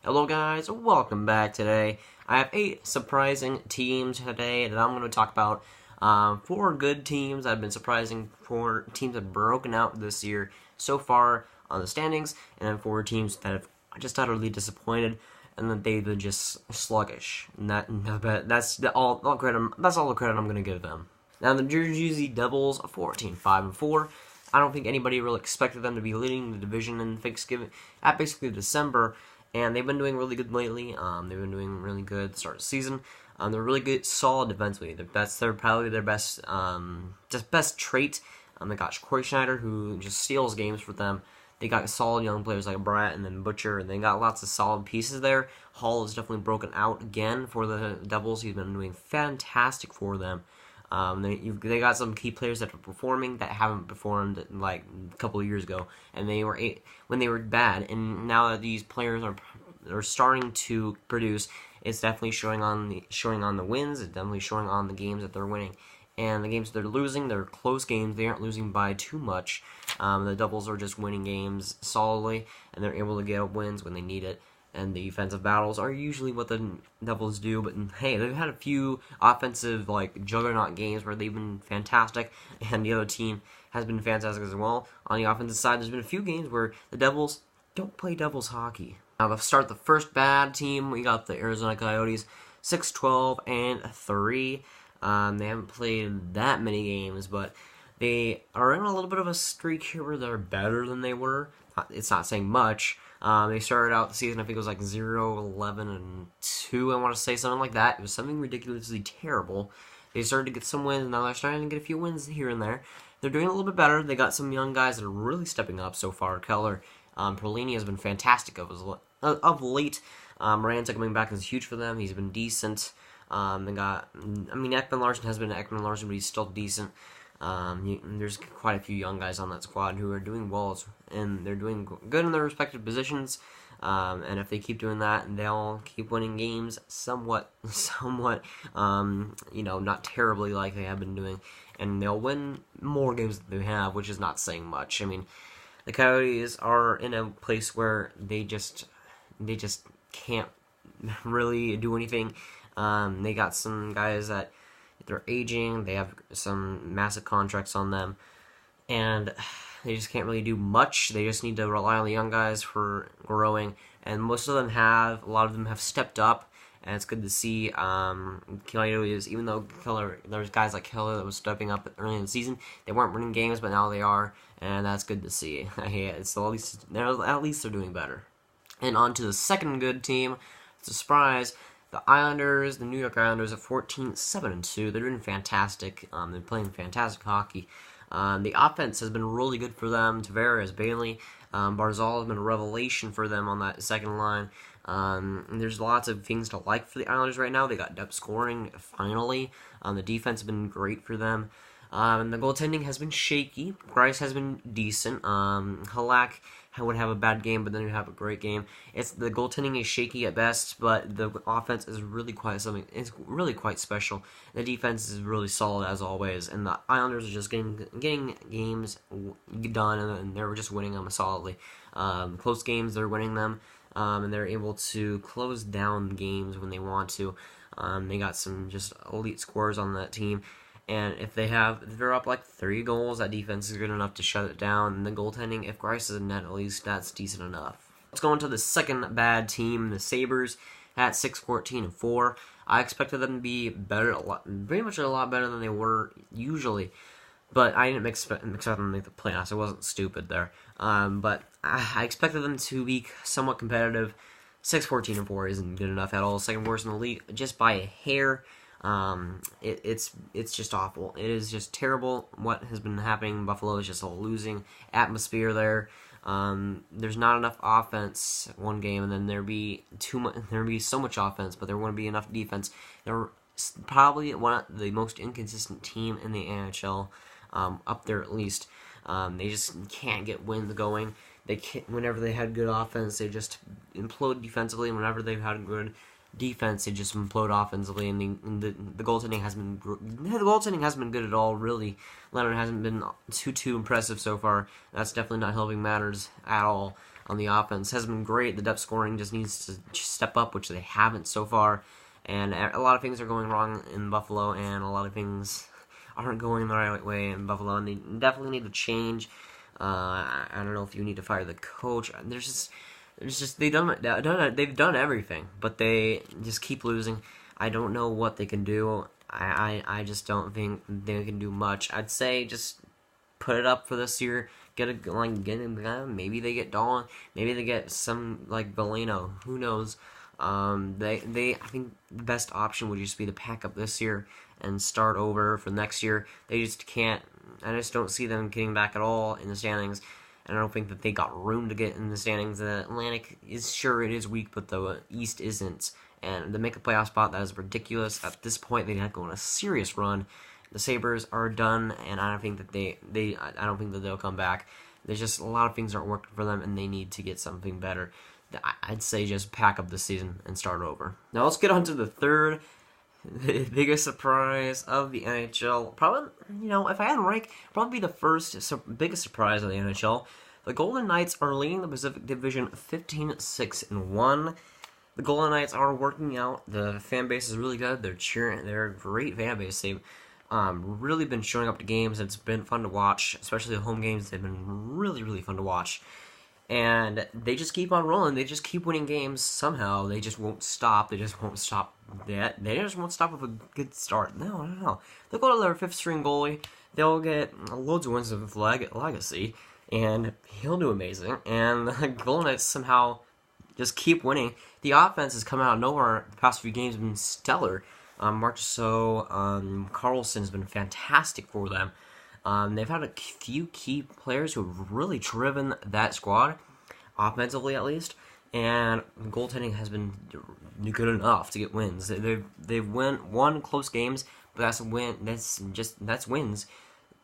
Hello guys, welcome back today. I have 8 surprising teams today that I'm going to talk about. 4 good teams that have been surprising, 4 teams that have broken out this year so far on the standings, and then 4 teams that have just utterly disappointed and that they've been just sluggish. And that's all the credit I'm going to give them. Now the Jersey Devils, 14-5-4. I don't think anybody really expected them to be leading the division in Thanksgiving at basically December. And they've been doing really good lately. They've been doing really good at the start of the season. They're really good, solid defensively. They're probably their best, best trait. They got Corey Schneider, who just steals games for them. They got solid young players like Brett and then Butcher, and they got lots of solid pieces there. Hall has definitely broken out again for the Devils. He's been doing fantastic for them. They got some key players that are performing that haven't performed like a couple of years ago, and when they were bad. And now that these players are starting to produce, it's definitely showing on the wins. It's definitely showing on the games that they're winning, and the games they're losing, they're close games. They aren't losing by too much. The Devils are just winning games solidly, and they're able to get wins when they need it. And the defensive battles are usually what the Devils do, but hey, they've had a few offensive, like, juggernaut games where they've been fantastic, and the other team has been fantastic as well. On the offensive side, there's been a few games where the Devils don't play Devils hockey. Now, to start the first bad team, we got the Arizona Coyotes, 6-12-3. They haven't played that many games, but they are in a little bit of a streak here where they're better than they were. It's not saying much. They started out the season, I think it was like 0-11-2, I want to say, something like that. It was something ridiculously terrible. They started to get some wins, and now they're starting to get a few wins here and there. They're doing a little bit better. They got some young guys that are really stepping up so far. Keller, Perlini has been fantastic of late. Moranza coming back is huge for them. He's been decent. Ekman Larson has been Ekman Larson, but he's still decent. There's quite a few young guys on that squad who are doing well, and they're doing good in their respective positions. And if they keep doing that, they'll keep winning games somewhat, not terribly like they have been doing, and they'll win more games than they have, which is not saying much. I mean, the Coyotes are in a place where they just can't really do anything. They got some guys that they're aging, they have some massive contracts on them, and they just can't really do much. They just need to rely on the young guys for growing, and a lot of them have stepped up, and it's good to see. Even though there's guys like Keller that was stepping up early in the season, they weren't winning games, but now they are, and that's good to see. At least they're doing better. And on to the second good team. It's a surprise. The New York Islanders, at 14-7-2. They're doing fantastic. They're playing fantastic hockey. The offense has been really good for them. Tavares, Bailey, Barzal has been a revelation for them on that second line. There's lots of things to like for the Islanders right now. They got depth scoring, finally. The defense has been great for them. And the goaltending has been shaky. Grice has been decent. Halak would have a bad game, but then he'd have a great game. The goaltending is shaky at best, but the offense is really quite something. It's really quite special. The defense is really solid as always, and the Islanders are just getting games done, and they're just winning them solidly. Close games, they're winning them, and they're able to close down games when they want to. They got some just elite scorers on that team. And if they're up like 3 goals, that defense is good enough to shut it down. And the goaltending, if Grice is in net, at least that's decent enough. Let's go into the second bad team, the Sabres, at 6-14-4. I expected them to be better, pretty much a lot better than they were usually. But I didn't expect them to make the playoffs. I wasn't stupid there. But I expected them to be somewhat competitive. 6-14-4 isn't good enough at all. Second worst in the league, just by a hair. It's just awful. It is just terrible what has been happening in Buffalo. Is just a losing atmosphere there. There's not enough offense one game, and then there'd be so much offense, but there wouldn't be enough defense. They're probably one of the most inconsistent team in the NHL, up there at least. They just can't get wins going. Whenever they had good offense, they just implode defensively, and whenever they've had good defense, they just implode offensively, and the goaltending hasn't been good at all, really. Leonard hasn't been too impressive so far. That's definitely not helping matters at all. on the offense has been great. The depth scoring just needs to step up, which they haven't so far. And a lot of things are going wrong in Buffalo, and a lot of things aren't going the right way in Buffalo, and they definitely need to change. I don't know if you need to fire the coach. There's just they've done everything, but they just keep losing. I don't know what they can do. I just don't think they can do much. I'd say just put it up for this year. Get him. Maybe they get Dawn. Maybe they get some like Bellino. Who knows? I think the best option would just be to pack up this year and start over for next year. They just can't. I just don't see them getting back at all in the standings. And I don't think that they got room to get in the standings. The Atlantic is sure it is weak, but the East isn't. And to make a playoff spot, that is ridiculous. At this point, they'd have to go on a serious run. The Sabres are done, and I don't think that I don't think that they'll come back. There's just a lot of things aren't working for them, and they need to get something better. I'd say just pack up the season and start over. Now let's get on to the third biggest surprise of the NHL. Probably, if I had to rank, probably be the biggest surprise of the NHL. The Golden Knights are leading the Pacific Division 15-6-1. The Golden Knights are working out. The fan base is really good. They're cheering. They're a great fan base. They've really been showing up to games. It's been fun to watch, especially the home games. They've been really, really fun to watch. And they just keep on rolling. They just keep winning games somehow. They just won't stop. They just won't stop that. They just won't stop with a good start. No. They'll go to their fifth-string goalie. They'll get loads of wins with Legacy, and he'll do amazing. And the Golden Knights somehow just keep winning. The offense has come out of nowhere. The past few games have been stellar. Carlson has been fantastic for them. They've had a few key players who have really driven that squad, offensively at least, and goaltending has been good enough to get wins. They've won close games, but that's wins,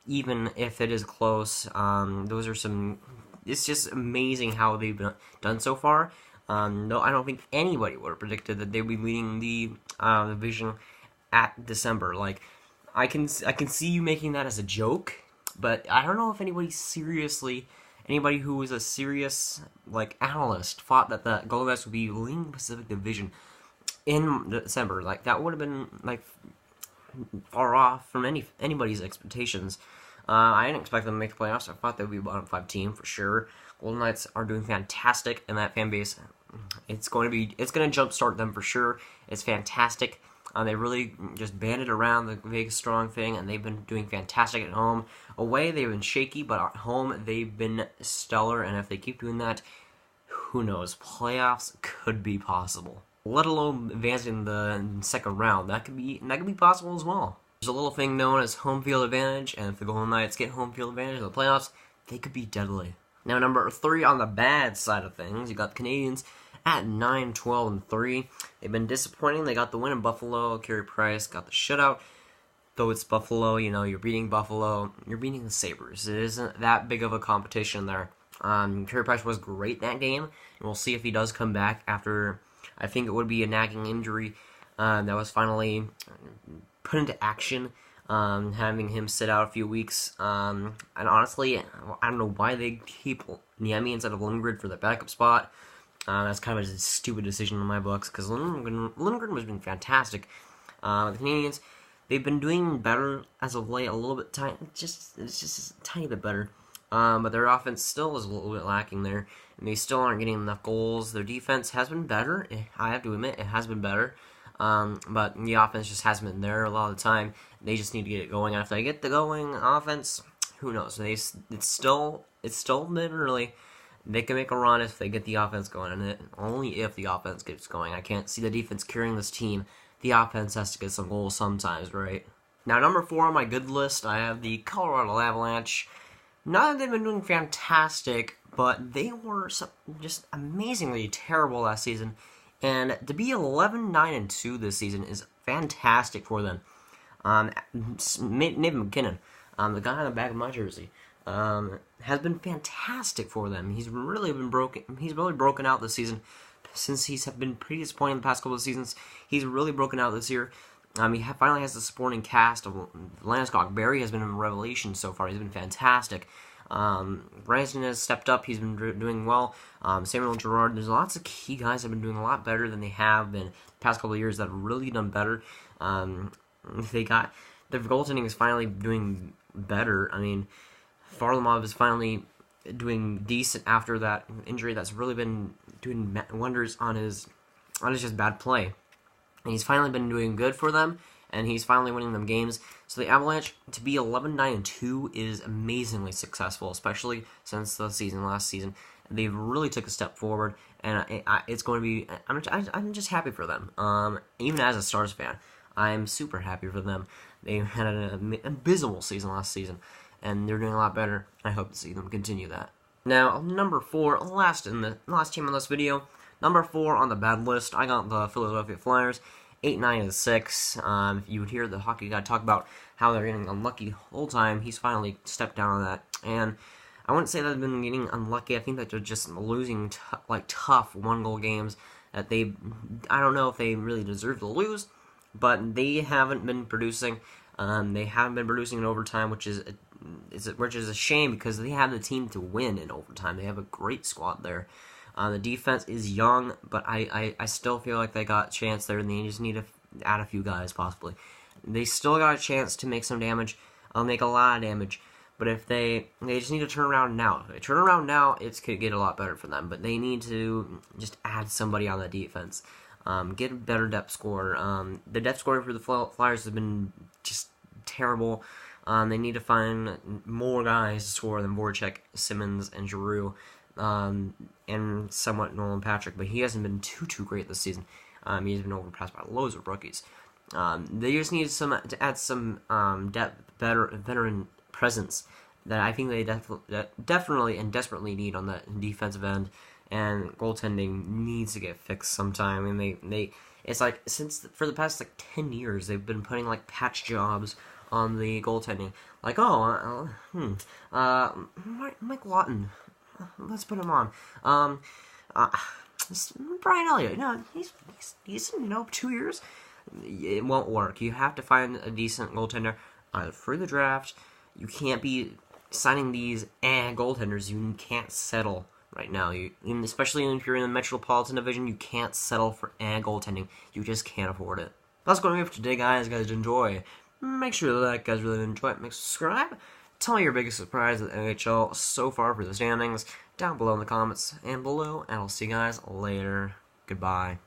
even if it is close. It's just amazing how they've done so far. No, I don't think anybody would have predicted that they'd be leading the division at December. Like, I can see you making that as a joke, but I don't know if anybody who was a serious analyst thought that the Golden Knights would be leading the Pacific Division in December. Like, that would have been far off from anybody's expectations. I didn't expect them to make the playoffs. I thought they would be a bottom 5 team for sure. Golden Knights are doing fantastic, and that fan base, it's going to jumpstart them for sure. It's fantastic. They really just banded around the Vegas Strong thing, and they've been doing fantastic at home. Away, they've been shaky, but at home, they've been stellar, and if they keep doing that, who knows? Playoffs could be possible. Let alone advancing the second round. That could be possible as well. There's a little thing known as home field advantage, and if the Golden Knights get home field advantage in the playoffs, they could be deadly. Now, number 3 on the bad side of things, you got the Canadiens at 9-12-3. They've been disappointing. They got the win in Buffalo. Carey Price got the shutout. Though it's Buffalo, you're beating Buffalo. You're beating the Sabres. It isn't that big of a competition there. Carey Price was great that game, and we'll see if he does come back after, I think it would be a nagging injury that was finally put into action, having him sit out a few weeks. And honestly, I don't know why they keep Niemi instead of Lindgren for the backup spot. That's kind of a stupid decision in my books, because Lindgren has been fantastic. The Canadiens, they've been doing better as of late, a little bit it's just a tiny bit better. But their offense still is a little bit lacking there, and they still aren't getting enough goals. Their defense has been better. I have to admit, it has been better. But the offense just hasn't been there a lot of the time. They just need to get it going. And if they get the going offense, who knows? It's still a bit early. They can make a run if they get the offense going, and only if the offense gets going. I can't see the defense carrying this team. The offense has to get some goals sometimes, right? Now, number 4 on my good list, I have the Colorado Avalanche. Not that they've been doing fantastic, but they were just amazingly terrible last season. And to be 11-9-2 this season is fantastic for them. Nathan McKinnon, the guy on the back of my jersey, has been fantastic for them. He's really broken out this season. Since he's been pretty disappointing the past couple of seasons, he's really broken out this year. He finally has the supporting cast of Landeskog. Barry has been a revelation so far. He's been fantastic. Branson has stepped up. He's been doing well. Samuel Girard. There's lots of key guys that have been doing a lot better than they have been the past couple of years that have really done better. Their goaltending is finally doing better. I mean, Varlamov is finally doing decent after that injury that's really been doing wonders on his just bad play. And he's finally been doing good for them, and he's finally winning them games. So the Avalanche, to be 11-9-2 is amazingly successful, especially since the last season. They've really took a step forward, and it's going to be. I'm just happy for them. Even as a Stars fan, I'm super happy for them. They had an abysmal season last season, and they're doing a lot better. I hope to see them continue that. Now, number 4, last team on this video. Number 4 on the bad list, I got the Philadelphia Flyers, 8-9-6. If you would hear the hockey guy talk about how they're getting unlucky the whole time, he's finally stepped down on that. And I wouldn't say that they've been getting unlucky. I think that they're just losing tough one-goal games that I don't know if they really deserve to lose, but they haven't been producing. They haven't been producing in overtime, which is a shame because they have the team to win in overtime. They have a great squad there. The defense is young, but I still feel like they got a chance there, and they just need to add a few guys, possibly. They still got a chance to make some damage. Make a lot of damage. But if they just need to turn around now. If they turn around now, it could get a lot better for them. But they need to just add somebody on the defense. Get a better depth scorer. The depth scoring for the Flyers has been just terrible. They need to find more guys to score than Voracek, Simmons, and Giroux. And somewhat Nolan Patrick, but he hasn't been too great this season. He's been overpassed by loads of rookies. They just need to add some depth, veteran presence that I think they definitely and desperately need on the defensive end, and goaltending needs to get fixed sometime. And it's like for the past 10 years they've been putting patch jobs on the goaltending, Mike Lawton. Let's put him on. Brian Elliott. He's 2 years. It won't work. You have to find a decent goaltender for the draft. You can't be signing these goaltenders. You can't settle right now. Especially if you're in the Metropolitan Division, you can't settle for goaltending. You just can't afford it. That's going to be it for today, guys. Guys, enjoy. Make sure to like, guys, really enjoy it. Make sure to subscribe. Tell me your biggest surprise of the NHL so far for the standings down below in the comments and below, and I'll see you guys later. Goodbye.